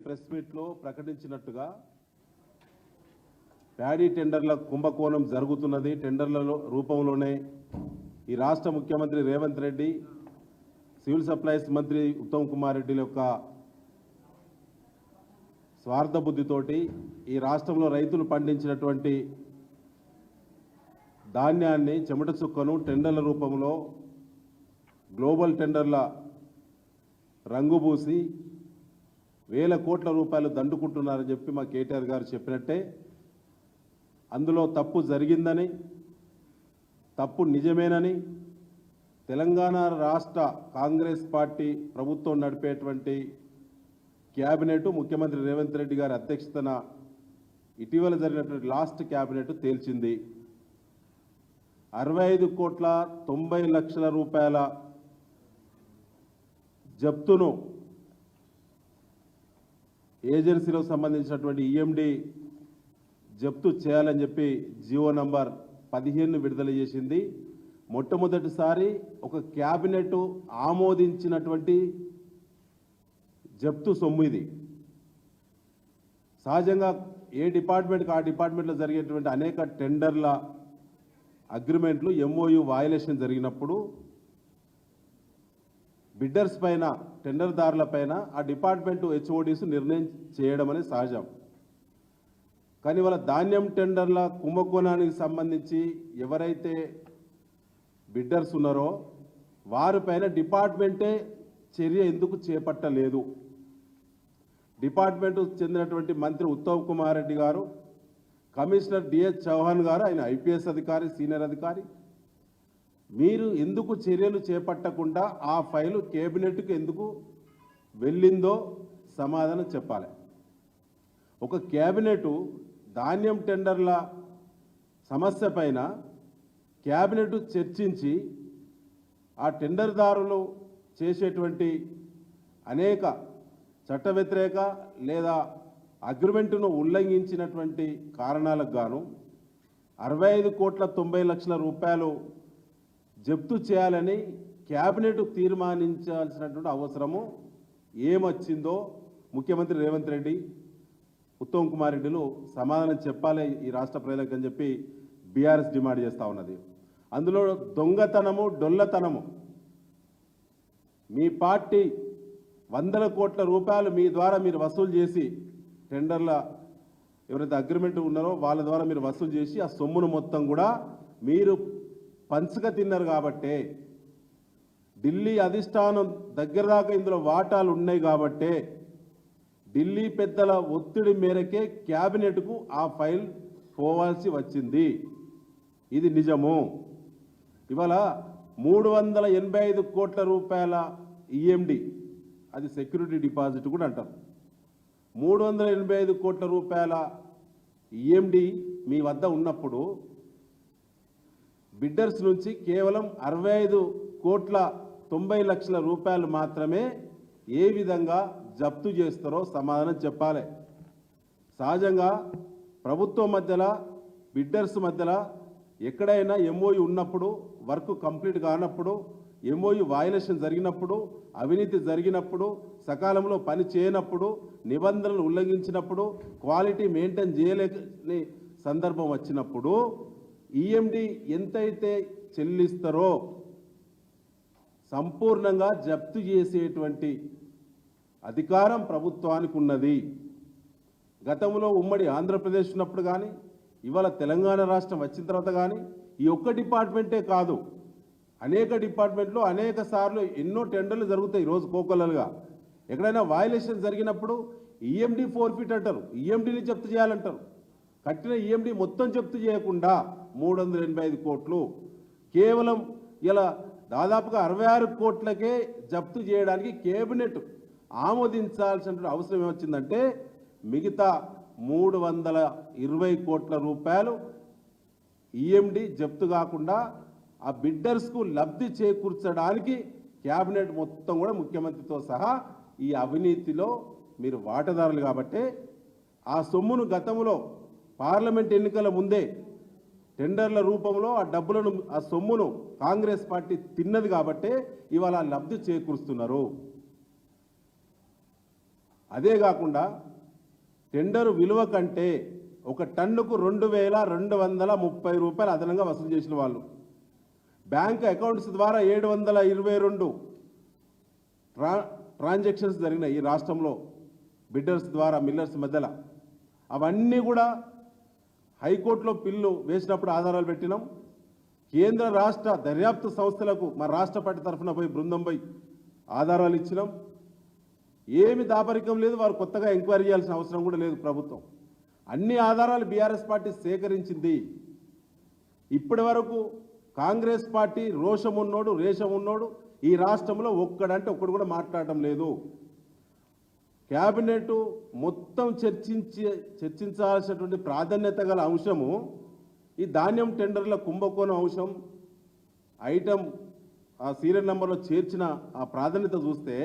Press మీట్లో ప్రకటించినట్టుగా paddy టెండర్ల కుంభకోణం జరుగుతున్నది. టెండర్ల రూపంలోనే ఈ రాష్ట్ర ముఖ్యమంత్రి రేవంత్ రెడ్డి, సివిల్ సప్లైస్ మంత్రి ఉత్తమ్ కుమార్ రెడ్డి యొక్క స్వార్థ బుద్ధితోటి ఈ రాష్ట్రంలో రైతులు పండించినటువంటి ధాన్యాన్ని చెమట చుక్కను టెండర్ల రూపంలో గ్లోబల్ టెండర్ల రంగుబూసి వేల కోట్ల రూపాయలు దండుకుంటున్నారని చెప్పి మా కేటీఆర్ గారు చెప్పినట్టే అందులో తప్పు జరిగిందని, తప్పు నిజమేనని తెలంగాణ రాష్ట్ర కాంగ్రెస్ పార్టీ ప్రభుత్వం నడిపేటువంటి క్యాబినెట్ ముఖ్యమంత్రి రేవంత్ రెడ్డి గారి అధ్యక్షతన ఇటీవల జరిగినటువంటి లాస్ట్ క్యాబినెట్ తేల్చింది. 65,90,00,000 రూపాయల జప్తును ఏజెన్సీలో సంబంధించినటువంటి ఈఎండి జప్తు చేయాలని చెప్పి జియో నంబర్ 15 విడుదల చేసింది. మొట్టమొదటిసారి ఒక క్యాబినెట్ ఆమోదించినటువంటి జప్తు సొమ్ము ఇది. సహజంగా ఏ డిపార్ట్మెంట్కి ఆ డిపార్ట్మెంట్లో జరిగేటువంటి అనేక టెండర్ల అగ్రిమెంట్లు ఎంఓయు వయలేషన్ జరిగినప్పుడు బిడ్డర్స్ పైన, టెండర్దారుల పైన ఆ డిపార్ట్మెంట్ హెచ్ఓడీస్ నిర్ణయం చేయడం అనేది సహజం. కానీ వాళ్ళ ధాన్యం టెండర్ల కుంభకోణానికి సంబంధించి ఎవరైతే బిడ్డర్స్ ఉన్నారో వారిపైన డిపార్ట్మెంటే చర్య ఎందుకు చేపట్టలేదు? డిపార్ట్మెంట్ చెందినటువంటి మంత్రి ఉత్తమ్ కుమార్ రెడ్డి గారు, కమిషనర్ డిఎస్ చౌహాన్ గారు, ఆయన ఐపీఎస్ అధికారి, సీనియర్ అధికారి, మీరు ఎందుకు చర్యలు చేపట్టకుండా ఆ ఫైలు కేబినెట్కు ఎందుకు వెళ్ళిందో సమాధానం చెప్పాలి. ఒక కేబినెట్ ధాన్యం టెండర్ల సమస్య పైన కేబినెట్ చర్చించి ఆ టెండర్దారులు చేసేటువంటి అనేక చట్ట వ్యతిరేక లేదా అగ్రిమెంటును ఉల్లంఘించినటువంటి కారణాలకు గాను 65,90,00,000 రూపాయలు జప్తు చేయాలని క్యాబినెట్ తీర్మానించాల్సినటువంటి అవసరము ఏమొచ్చిందో ముఖ్యమంత్రి రేవంత్ రెడ్డి, ఉత్తమ్ కుమార్ రెడ్డిలు సమాధానం చెప్పాలి ఈ రాష్ట్ర ప్రజలకు అని చెప్పి బీఆర్ఎస్ డిమాండ్ చేస్తూ ఉన్నది. అందులో దొంగతనము, డొల్లతనము. మీ పార్టీ 100 కోట్ల రూపాయలు మీ ద్వారా మీరు వసూలు చేసి, టెండర్ల ఎవరైతే అగ్రిమెంట్ ఉన్నారో వాళ్ళ ద్వారా మీరు వసూలు చేసి ఆ సొమ్మును మొత్తం కూడా మీరు పంచక తిన్నారు. కాబట్టే ఢిల్లీ అధిష్టానం దగ్గర దాకా ఇందులో వాటాలు ఉన్నాయి. కాబట్టే ఢిల్లీ పెద్దల ఒత్తిడి మేరకే క్యాబినెట్కు ఆ ఫైల్ పోవాల్సి వచ్చింది. ఇది నిజము. ఇవాళ 385 కోట్ల రూపాయల ఈఎండి, అది సెక్యూరిటీ డిపాజిట్ కూడా అంటారు. 385 కోట్ల రూపాయల ఈఎండి మీ వద్ద ఉన్నప్పుడు బిడ్డర్స్ నుంచి కేవలం 65,90,00,000 రూపాయలు మాత్రమే ఏ విధంగా జప్తు చేస్తారో సమాధానం చెప్పాలి. సహజంగా ప్రభుత్వం మధ్యలో, బిడ్డర్స్ మధ్యలో ఎక్కడైనా ఎంఓయు ఉన్నప్పుడు, వర్క్ కంప్లీట్ కానప్పుడు, ఎంఓయు వయలేషన్ జరిగినప్పుడు, అవినీతి జరిగినప్పుడు, సకాలంలో పని చేయనప్పుడు, నిబంధనలు ఉల్లంఘించినప్పుడు, క్వాలిటీ మెయింటైన్ చేయలేని సందర్భం వచ్చినప్పుడు ఈఎండి ఎంతైతే చెల్లిస్తారో సంపూర్ణంగా జప్తు చేసేటువంటి అధికారం ప్రభుత్వానికి ఉన్నది. గతంలో ఉమ్మడి ఆంధ్రప్రదేశ్ ఉన్నప్పుడు కానీ, ఇవాళ తెలంగాణ రాష్ట్రం వచ్చిన తర్వాత కానీ ఈ ఒక్క డిపార్ట్మెంటే కాదు, అనేక డిపార్ట్మెంట్లు అనేక సార్లు ఎన్నో టెండర్లు జరుగుతాయి రోజు కోకొల్లలుగా. ఎక్కడైనా వయలేషన్ జరిగినప్పుడు ఈఎండి ఫోర్ఫిట్ అంటారు, ఈఎండిని జప్తు చేయాలంటారు. కట్టిన ఈఎండి మొత్తం జప్తు చేయకుండా 385 కోట్లు కేవలం ఇలా దాదాపుగా 66 కోట్లకే జప్తు చేయడానికి కేబినెట్ ఆమోదించాల్సిన అవసరం ఏమొచ్చిందంటే మిగతా 320 కోట్ల రూపాయలు ఈఎండి జప్తు కాకుండా ఆ బిడ్డర్స్కు లబ్ధి చేకూర్చడానికి క్యాబినెట్ మొత్తం కూడా ముఖ్యమంత్రితో సహా ఈ అవినీతిలో మీరు వాటాదారులు. కాబట్టి ఆ సొమ్మును గతంలో పార్లమెంట్ ఎన్నికల ముందే టెండర్ల రూపంలో ఆ డబ్బులను, ఆ సొమ్మును కాంగ్రెస్ పార్టీ తిన్నది. కాబట్టి ఇవాళ లబ్ధి చేకూరుస్తున్నారు. అదే కాకుండా టెండర్ విలువ కంటే ఒక టన్నుకు 2,230 రూపాయలు అదనంగా వసూలు చేసిన వాళ్ళు, బ్యాంక్ అకౌంట్స్ ద్వారా 722 ట్రాన్సాక్షన్స్ జరిగినాయి ఈ రాష్ట్రంలో బిడ్డర్స్ ద్వారా మిల్లర్స్ మధ్యలో. అవన్నీ కూడా హైకోర్టులో పిల్లు వేసినప్పుడు ఆధారాలు పెట్టినాం. కేంద్ర రాష్ట్ర దర్యాప్తు సంస్థలకు మా రాష్ట్ర పార్టీ తరఫున పోయి బృందం పోయి ఆధారాలు ఇచ్చినాం. ఏమి దాపరికం లేదు, వారు కొత్తగా ఎంక్వైరీ చేయాల్సిన అవసరం కూడా లేదు. ప్రభుత్వం అన్ని ఆధారాలు బీఆర్ఎస్ పార్టీ సేకరించింది. ఇప్పటి వరకు కాంగ్రెస్ పార్టీ రోషం ఉన్నోడు రేషం ఉన్నోడు ఈ రాష్ట్రంలో ఒక్కడంటే ఒక్కడు కూడా మాట్లాడటం లేదు. క్యాబినెట్ మొత్తం చర్చించాల్సినటువంటి ప్రాధాన్యత గల అంశము ఈ ధాన్యం టెండర్ల కుంభకోణం అంశం. ఐటమ్ ఆ సీరియల్ నెంబర్లో చేర్చిన ఆ ప్రాధాన్యత చూస్తే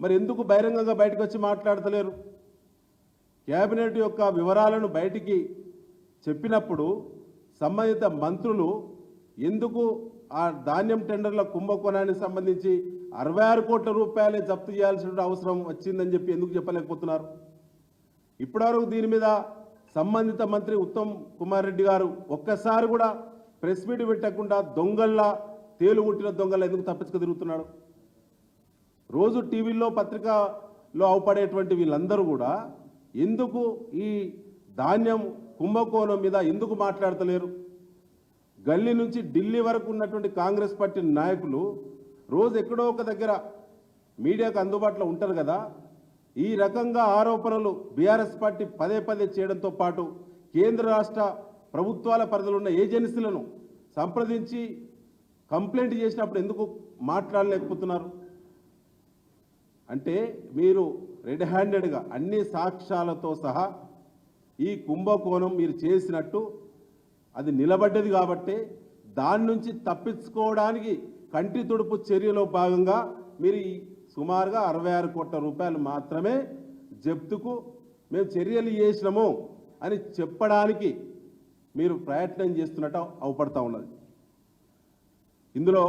మరి ఎందుకు బహిరంగంగా బయటకు వచ్చి మాట్లాడతలేరు? క్యాబినెట్ యొక్క వివరాలను బయటికి చెప్పినప్పుడు సంబంధిత మంత్రులు ఎందుకు ఆ ధాన్యం టెండర్ల కుంభకోణానికి సంబంధించి 66 కోట్ల రూపాయలే జప్తు చేయాల్సిన అవసరం వచ్చిందని చెప్పి ఎందుకు చెప్పలేకపోతున్నారు? ఇప్పటివరకు దీని మీద సంబంధిత మంత్రి ఉత్తమ్ కుమార్ రెడ్డి గారు ఒక్కసారి కూడా ప్రెస్ మీట్ పెట్టకుండా దొంగల్లా తేలుగుట్టిన దొంగల్లా ఎందుకు తప్పించుకు తిరుగుతున్నాడు? రోజు టీవీల్లో పత్రికలో అవపడేటువంటి వీళ్ళందరూ కూడా ఎందుకు ఈ ధాన్యం కుంభకోణం మీద ఎందుకు మాట్లాడతలేరు? గల్లీ నుంచి ఢిల్లీ వరకు ఉన్నటువంటి కాంగ్రెస్ పార్టీ నాయకులు రోజు ఎక్కడో ఒక దగ్గర మీడియాకు అందుబాటులో ఉంటారు కదా. ఈ రకంగా ఆరోపణలు బీఆర్ఎస్ పార్టీ పదే పదే చేయడంతో పాటు కేంద్ర రాష్ట్ర ప్రభుత్వాల పరిధిలో ఉన్న ఏజెన్సీలను సంప్రదించి కంప్లైంట్ చేసినప్పుడు ఎందుకు మాట్లాడలేకపోతున్నారు? అంటే మీరు రెడ్ హ్యాండెడ్గా అన్ని సాక్ష్యాలతో సహా ఈ కుంభకోణం మీరు చేసినట్టు అది నిలబడ్డది కాబట్టి దాని నుంచి తప్పించుకోవడానికి కంటి తుడుపు చర్యలో భాగంగా మీరు సుమారుగా 66 కోట్ల రూపాయలు మాత్రమే జప్తుకు మేము చర్యలు చేసినాము అని చెప్పడానికి మీరు ప్రయత్నం చేస్తున్నట్టు అవపడతా ఉన్నది. ఇందులో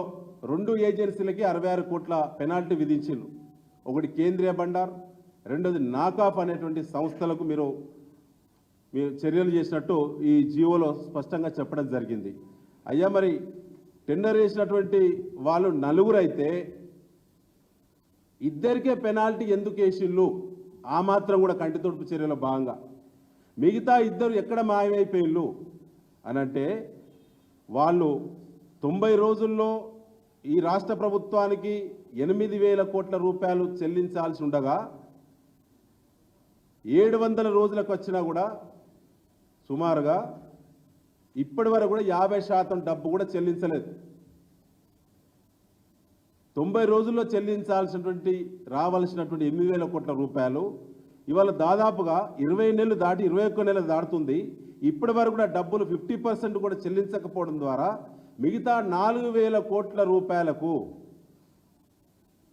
2 ఏజెన్సీలకి 66 కోట్ల పెనాల్టీ విధించారు. ఒకటి కేంద్రీయ బండార్, రెండోది నాకాఫ్ అనేటువంటి సంస్థలకు మీరు చర్యలు చేసినట్టు ఈ జియోలో స్పష్టంగా చెప్పడం జరిగింది. అయ్యా మరి టెండర్ వేసినటువంటి వాళ్ళు 4 అయితే ఇద్దరికే పెనాల్టీ ఎందుకు వేసిళ్ళు? ఆ మాత్రం కూడా కంటి తొడుపు చర్యలో భాగంగా మిగతా 2 ఎక్కడ మాయమైపోయిళ్ళు అనంటే వాళ్ళు 90 రోజుల్లో ఈ రాష్ట్ర ప్రభుత్వానికి 8,000 కోట్ల రూపాయలు చెల్లించాల్సి ఉండగా 700 రోజులకు వచ్చినా కూడా సుమారుగా ఇప్పటి వరకు కూడా 50% డబ్బు కూడా చెల్లించలేదు. 90 రోజుల్లో చెల్లించాల్సినటువంటి రావాల్సినటువంటి 8,000 కోట్ల రూపాయలు ఇవాళ దాదాపుగా 20 నెలలు దాటి 21 నెలలు దాటుతుంది. ఇప్పటి వరకు కూడా డబ్బులు 50% కూడా చెల్లించకపోవడం ద్వారా మిగతా 4,000 కోట్ల రూపాయలకు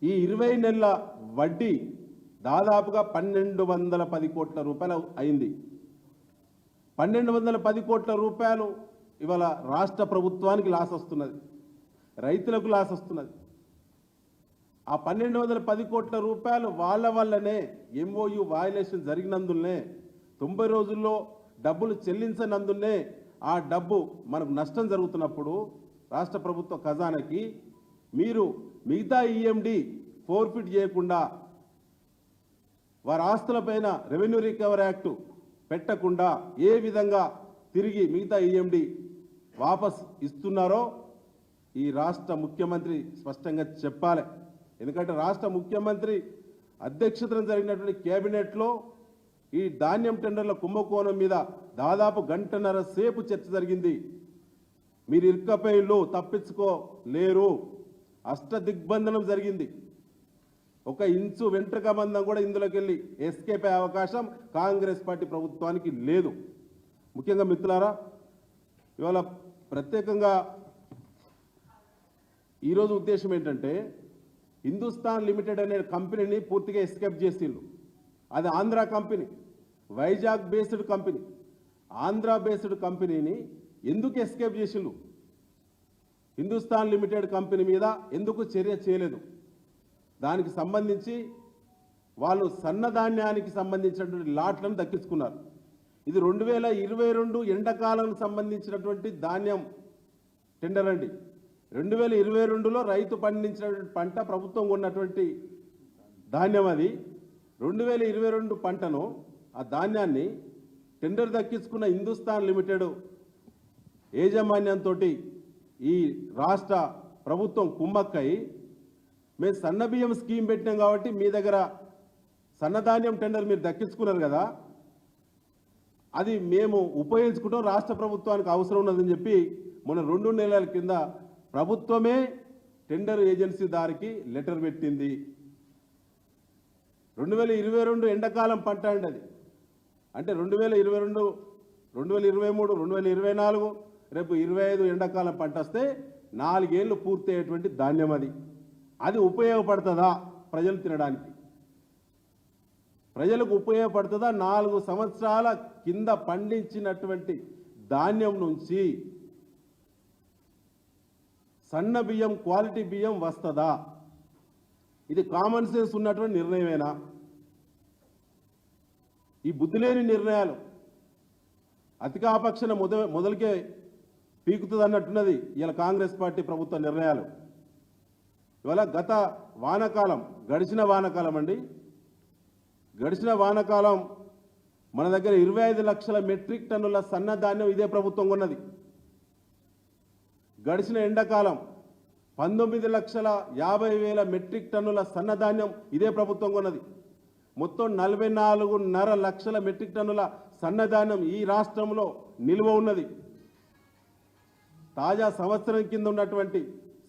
ఈ 20 నెలల వడ్డీ దాదాపుగా 1,210 కోట్ల రూపాయలు అయింది. 1,210 కోట్ల రూపాయలు ఇవాళ రాష్ట్ర ప్రభుత్వానికి లాస్ వస్తున్నది, రైతులకు లాస్ వస్తున్నది. ఆ 1,210 కోట్ల రూపాయలు వాళ్ళ వల్లనే ఎంఓయు వయలేషన్ జరిగినందునే 90 రోజుల్లో డబ్బులు చెల్లించనందునే ఆ డబ్బు మనకు నష్టం జరుగుతున్నప్పుడు రాష్ట్ర ప్రభుత్వ ఖజానాకి మీరు మిగతా ఈఎండి ఫోర్ఫిట్ చేయకుండా వారి ఆస్తులపైన రెవెన్యూ రికవరీ యాక్ట్ పెట్టకుండా ఏ విధంగా తిరిగి మిగతా ఈఎండి వాపస్ ఇస్తున్నారో ఈ రాష్ట్ర ముఖ్యమంత్రి స్పష్టంగా చెప్పాలి. ఎందుకంటే రాష్ట్ర ముఖ్యమంత్రి అధ్యక్షతన జరిగినటువంటి కేబినెట్లో ఈ ధాన్యం టెండర్ల కుంభకోణం మీద దాదాపు 1.5 గంటల సేపు చర్చ జరిగింది. మీరు ఇరుక్కపోయిళ్ళు, తప్పించుకోలేరు, అష్టదిగ్బంధనం జరిగింది. ఒక ఇంచు వెంట్రుక మందం కూడా ఇందులోకి వెళ్ళి ఎస్కేప్ అయ్యే అవకాశం కాంగ్రెస్ పార్టీ ప్రభుత్వానికి లేదు. ముఖ్యంగా మిత్రులారా, ఇవాళ ప్రత్యేకంగా ఈరోజు ఉద్దేశం ఏంటంటే హిందుస్థాన్ లిమిటెడ్ అనే కంపెనీని పూర్తిగా ఎస్కేప్ చేసిళ్ళు. అది Andhra company, Vizag based company. Andhra based కంపెనీని ఎందుకు ఎస్కేప్ చేసిళ్ళు? హిందుస్థాన్ లిమిటెడ్ కంపెనీ మీద ఎందుకు చర్య చేయలేదు? దానికి సంబంధించి వాళ్ళు సన్నధాన్యానికి సంబంధించినటువంటి లాట్లను దక్కించుకున్నారు. ఇది 2022 ఎండాకాలం సంబంధించినటువంటి ధాన్యం టెండర్ అండి. 2022లో రైతు పండించినటువంటి పంట ప్రభుత్వం కొన్నటువంటి ధాన్యం అది. 2022 పంటను ఆ ధాన్యాన్ని టెండర్ దక్కించుకున్న హిందుస్థాన్ లిమిటెడ్ యాజమాన్యంతో ఈ రాష్ట్ర ప్రభుత్వం కుమ్మక్కై మేము సన్నబియ్యం స్కీమ్ పెట్టినాం కాబట్టి మీ దగ్గర సన్నధాన్యం టెండర్ మీరు దక్కించుకున్నారు కదా, అది మేము ఉపయోగించుకుంటాం, రాష్ట్ర ప్రభుత్వానికి అవసరం ఉన్నదని చెప్పి మొన్న 2 నెలల కింద ప్రభుత్వమే టెండర్ ఏజెన్సీ దారికి లెటర్ పెట్టింది. 2022 ఎండాకాలం పంట అండి అది. అంటే 2022, 2023, 2024 రేపు 25 ఎండాకాలం పంట వస్తే 4 ఏళ్ళు పూర్తయ్యేటువంటి ధాన్యం అది. అది ఉపయోగపడుతుందా ప్రజలు తినడానికి? ప్రజలకు ఉపయోగపడుతుందా? 4 సంవత్సరాల కింద పండించినటువంటి ధాన్యం నుంచి సన్న బియ్యం, క్వాలిటీ బియ్యం వస్తుందా? ఇది కామన్ సెన్స్ ఉన్నటువంటి నిర్ణయమేనా? ఈ బుద్ధిలేని నిర్ణయాలు అధికాపక్షణ మొదలుకే పీకుతుంది అన్నట్టున్నది ఇలా కాంగ్రెస్ పార్టీ ప్రభుత్వ నిర్ణయాలు. ఇవాళ గత వానాకాలం, గడిచిన వానాకాలం అండి, గడిచిన వానాకాలం మన దగ్గర 25 లక్షల మెట్రిక్ టన్నుల సన్నధాన్యం ఇదే ప్రభుత్వం కొన్నది. గడిచిన ఎండాకాలం 19,50,000 మెట్రిక్ టన్నుల సన్నధాన్యం ఇదే ప్రభుత్వం కొన్నది. మొత్తం 44.5 లక్షల మెట్రిక్ టన్నుల సన్నధాన్యం ఈ రాష్ట్రంలో నిల్వ ఉన్నది. తాజా సంవత్సరం కింద ఉన్నటువంటి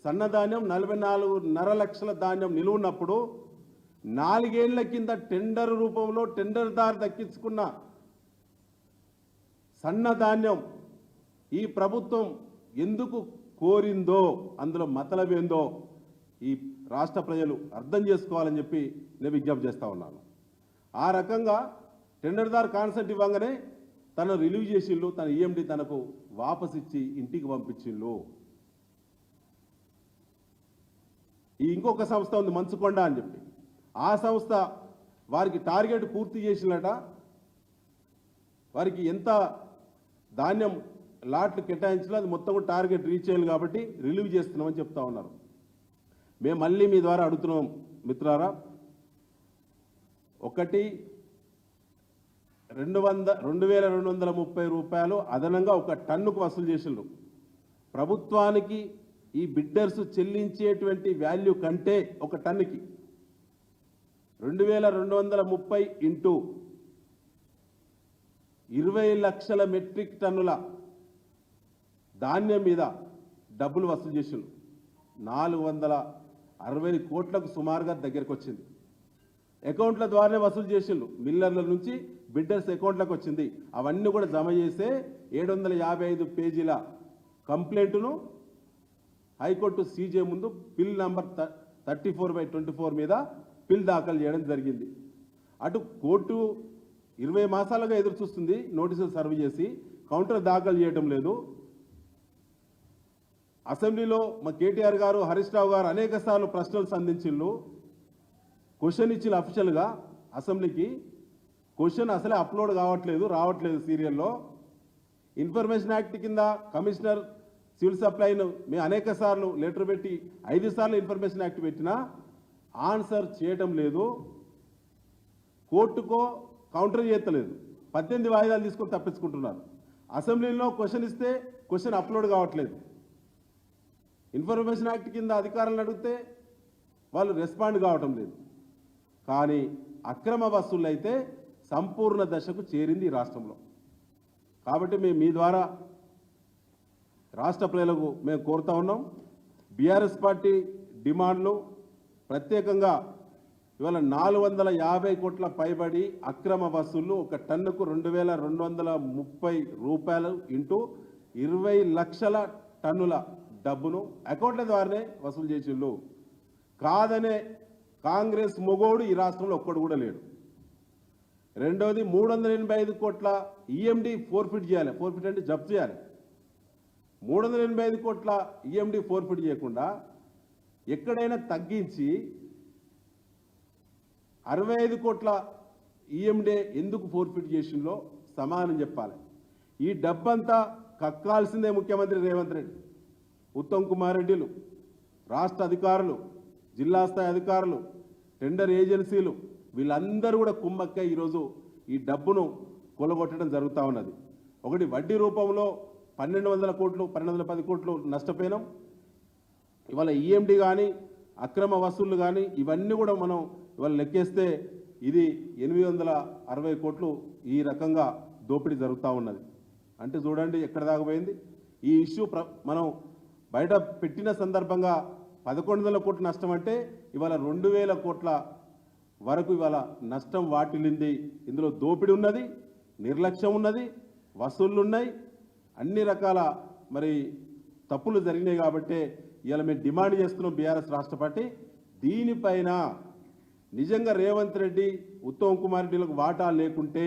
సన్నధాన్యం 44.5 లక్షల ధాన్యం నిలువ ఉన్నప్పుడు 4 ఏళ్ల కింద టెండర్ రూపంలో టెండర్దారు దక్కించుకున్న సన్నధాన్యం ఈ ప్రభుత్వం ఎందుకు కోరిందో, అందులో మతలబేందో ఈ రాష్ట్ర ప్రజలు అర్థం చేసుకోవాలని చెప్పి నేను విజ్ఞప్తి చేస్తా ఉన్నాను. ఆ రకంగా టెండర్దారు కాన్సెప్ట్ ఇవ్వగానే తను రిలీవ్ చేసిళ్ళు, తన ఈఎండి తనకు వాపస్ ఇచ్చి ఇంటికి పంపించిళ్ళు. ఈ ఇంకొక సంస్థ ఉంది మంచుకొండ అని చెప్పి, ఆ సంస్థ వారికి టార్గెట్ పూర్తి చేసినట, వారికి ఎంత ధాన్యం లాట్లు కేటాయించినా అది మొత్తం కూడా టార్గెట్ రీచ్ చేయాలి కాబట్టి రిలీవ్ చేస్తున్నామని చెప్తా ఉన్నారు. మేము మళ్ళీ మీ ద్వారా అడుగుతున్నాం మిత్రులారా, 2,230 రూపాయలు అదనంగా ఒక టన్నుకు వసూలు చేసిండ్రు. ప్రభుత్వానికి ఈ బిడ్డర్స్ చెల్లించేటువంటి వాల్యూ కంటే ఒక టన్నుకి 2,230 ఇంటూ 20 లక్షల మెట్రిక్ టన్నుల ధాన్యం మీద డబ్బులు వసూలు చేసిండ్రు. 460 కోట్లకు సుమారుగా దగ్గరకు వచ్చింది. అకౌంట్ల ద్వారానే వసూలు చేసిండ్రు. మిల్లర్ల నుంచి బిడ్డర్స్ అకౌంట్లకు వచ్చింది. అవన్నీ కూడా జమ చేసే 755 పేజీల కంప్లైంట్ను హైకోర్టు సీజే ముందు పిల్ నంబర్ 34/24 మీద పిల్ దాఖలు చేయడం జరిగింది. అటు కోర్టు 20 మాసాలుగా ఎదురు చూస్తుంది, నోటీసులు సర్వ్ చేసి కౌంటర్ దాఖలు చేయడం లేదు. అసెంబ్లీలో మా కేటీఆర్ గారు, హరీష్ రావు గారు అనేక సార్లు ప్రశ్నలు సంధించిండ్రు. క్వశ్చన్ ఇచ్చిన అఫీషియల్గా అసెంబ్లీకి క్వశ్చన్ అసలే అప్లోడ్ రావట్లేదు సీరియల్లో. ఇన్ఫర్మేషన్ యాక్ట్ కింద కమిషనర్ సివిల్ సప్లైను మేము అనేక సార్లు లెటర్ పెట్టి 5 సార్లు ఇన్ఫర్మేషన్ యాక్ట్ పెట్టినా ఆన్సర్ చేయటం లేదు. కోర్టుకో కౌంటర్ చేయట్లేదు. 18 వాయిదాలు తీసుకొని తప్పించుకుంటున్నారు. అసెంబ్లీలో క్వశ్చన్ ఇస్తే క్వశ్చన్ అప్లోడ్ కావట్లేదు. ఇన్ఫర్మేషన్ యాక్ట్ కింద అధికారులను అడిగితే వాళ్ళు రెస్పాండ్ కావటం లేదు. కానీ అక్రమ వసూళ్ళు అయితే సంపూర్ణ దశకు చేరింది ఈ రాష్ట్రంలో. కాబట్టి మేము మీ ద్వారా రాష్ట్ర ప్రజలకు మేము కోరుతా ఉన్నాం, బీఆర్ఎస్ పార్టీ డిమాండ్లు ప్రత్యేకంగా ఇవాళ 450 కోట్ల పైబడి అక్రమ వసూళ్లు ఒక టన్నుకు 2,230 రూపాయలు ఇంటూ 20 లక్షల టన్నుల డబ్బును అకౌంట్ల ద్వారానే వసూలు చేసిండ్రు. కాదనే కాంగ్రెస్ మొగోడు ఈ రాష్ట్రంలో ఒక్కడు కూడా లేడు. రెండోది 385 కోట్ల ఈఎండి ఫోర్ఫిట్ చేయాలి. ఫోర్ఫిట్ అంటే జప్తు చేయాలి. 385 కోట్ల ఈఎండి ఫోర్ఫిట్ చేయకుండా ఎక్కడైనా తగ్గించి 65 కోట్ల ఈఎండే ఎందుకు ఫోర్ఫిట్ చేసిందో సమానం చెప్పాలి. ఈ డబ్బంతా కక్కాల్సిందే ముఖ్యమంత్రి రేవంత్ రెడ్డి, ఉత్తమ్ కుమార్ రెడ్డిలు, రాష్ట్ర అధికారులు, జిల్లా స్థాయి అధికారులు, టెండర్ ఏజెన్సీలు వీళ్ళందరూ కూడా కుమ్మక్కై ఈరోజు ఈ డబ్బును కొలగొట్టడం జరుగుతూ ఉన్నది. ఒకటి వడ్డీ రూపంలో 1200 కోట్లు 1210 కోట్లు నష్టపోయినాం. ఇవాళ ఈఎండి కానీ అక్రమ వసూళ్లు కానీ ఇవన్నీ కూడా మనం ఇవాళ లెక్కేస్తే ఇది 860 కోట్లు ఈ రకంగా దోపిడీ జరుగుతూ ఉన్నది. అంటే చూడండి ఎక్కడ దాకపోయింది ఈ ఇష్యూ. మనం బయట పెట్టిన సందర్భంగా 1100 కోట్ల నష్టం అంటే ఇవాళ 2000 కోట్ల వరకు ఇవాళ నష్టం వాటిల్లింది. ఇందులో దోపిడీ ఉన్నది, నిర్లక్ష్యం ఉన్నది, వసూళ్లు ఉన్నాయి, అన్ని రకాల మరి తప్పులు జరిగినాయి. కాబట్టి ఇవాళ మేము డిమాండ్ చేస్తున్నాం బీఆర్ఎస్ రాష్ట్ర పార్టీ దీనిపైన నిజంగా రేవంత్ రెడ్డి, ఉత్తమ్ కుమార్ రెడ్డిలకు వాటాలు లేకుంటే,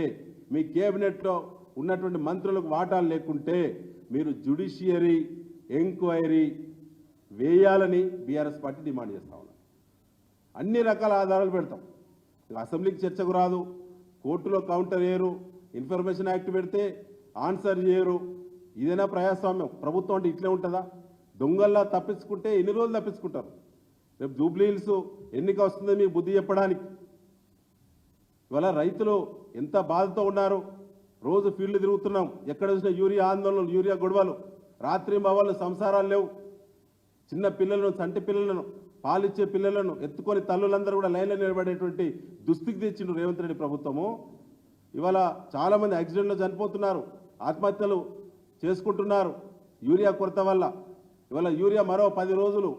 మీ కేబినెట్లో ఉన్నటువంటి మంత్రులకు వాటాలు లేకుంటే మీరు జ్యుడిషియరీ ఎంక్వైరీ వేయాలని బీఆర్ఎస్ పార్టీ డిమాండ్ చేస్తా ఉన్నాం. అన్ని రకాల ఆధారాలు పెడతాం. అసెంబ్లీకి చర్చకు రాదు, కోర్టులో కౌంటర్ చేయరు, ఇన్ఫర్మేషన్ యాక్ట్ పెడితే ఆన్సర్ చేయరు. ఇదేనా ప్రజాస్వామ్యం? ప్రభుత్వం అంటే ఇట్లే ఉంటుందా? దొంగల్లా తప్పించుకుంటే ఎన్ని రోజులు తప్పించుకుంటారు? రేపు జూబ్లీ హిల్స్ ఎన్నిక వస్తుందో మీకు బుద్ధి చెప్పడానికి. ఇవాళ రైతులు ఎంత బాధతో ఉన్నారు. రోజు ఫీల్డ్ తిరుగుతున్నాం, ఎక్కడ చూసినా యూరియా ఆందోళనలు, యూరియా గొడవలు, రాత్రి మవాళ్ళు సంసారాలు లేవు. చిన్న పిల్లలను, చంటి పిల్లలను, పాలిచ్చే పిల్లలను ఎత్తుకొని తల్లులందరూ కూడా లైన్లో నిలబడేటువంటి దుస్థితికి తెచ్చిండు రేవంత్ రెడ్డి ప్రభుత్వము. ఇవాళ చాలామంది యాక్సిడెంట్లో చనిపోతున్నారు, ఆత్మహత్యలు చేసుకుంటున్నారు యూరియా కొరత వల్ల. ఇవాళ యూరియా మరో 10 రోజులు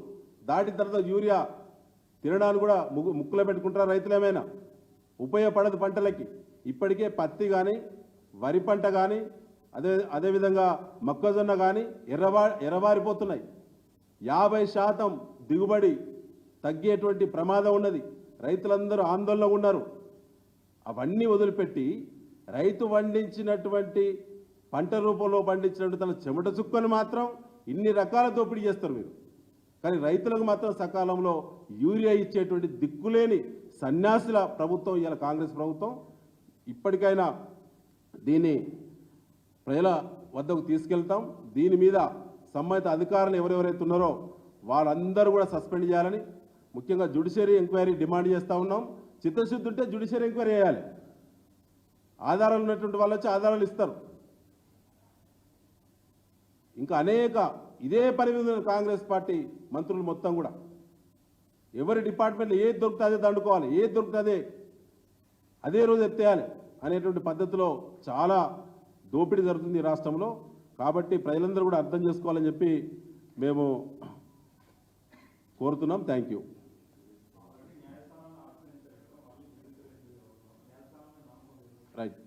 దాటిన తర్వాత యూరియా తినడానికి కూడా ముక్కులో పెట్టుకుంటారు రైతులేమైనా, ఉపయోగపడదు పంటలకి. ఇప్పటికే పత్తి కానీ, వరి పంట కానీ, అదేవిధంగా మొక్కజొన్న కానీ ఎర్రబారిపోతున్నాయి. 50% దిగుబడి తగ్గేటువంటి ప్రమాదం ఉన్నది. రైతులందరూ ఆందోళనలో ఉన్నారు. అవన్నీ వదిలిపెట్టి రైతు పండించినటువంటి పంట రూపంలో పండించినటువంటి తన చెమట చుక్కను మాత్రం ఇన్ని రకాల దోపిడీ చేస్తారు మీరు. కానీ రైతులకు మాత్రం సకాలంలో యూరియా ఇచ్చేటువంటి దిక్కులేని సన్యాసుల ప్రభుత్వం ఇవాళ కాంగ్రెస్ ప్రభుత్వం. ఇప్పటికైనా దీన్ని ప్రజల వద్దకు తీసుకెళ్తాం. దీని మీద సంబంధిత అధికారులు ఎవరెవరైతే ఉన్నారో వాళ్ళందరూ కూడా సస్పెండ్ చేయాలని, ముఖ్యంగా జ్యుడిషియరీ ఎంక్వైరీ డిమాండ్ చేస్తూ ఉన్నాం. చిత్తశుద్ధి ఉంటే జ్యుడిషియరీ ఎంక్వైరీ చేయాలి. ఆధారాలు ఉన్నటువంటి వాళ్ళు వచ్చి ఆధారాలు ఇస్తారు. ఇంకా అనేక ఇదే పని మీద కాంగ్రెస్ పార్టీ మంత్రులు మొత్తం కూడా ఎవరి డిపార్ట్మెంట్లో ఏది దొరుకుతుందో అదే దండుకోవాలి, ఏది దొరుకుతుందో అదే రోజు ఎత్తేయాలి అనేటువంటి పద్ధతిలో చాలా దోపిడీ జరుగుతుంది ఈ రాష్ట్రంలో. కాబట్టి ప్రజలందరూ కూడా అర్థం చేసుకోవాలని చెప్పి మేము కోరుతున్నాం. Thank you. రైట్.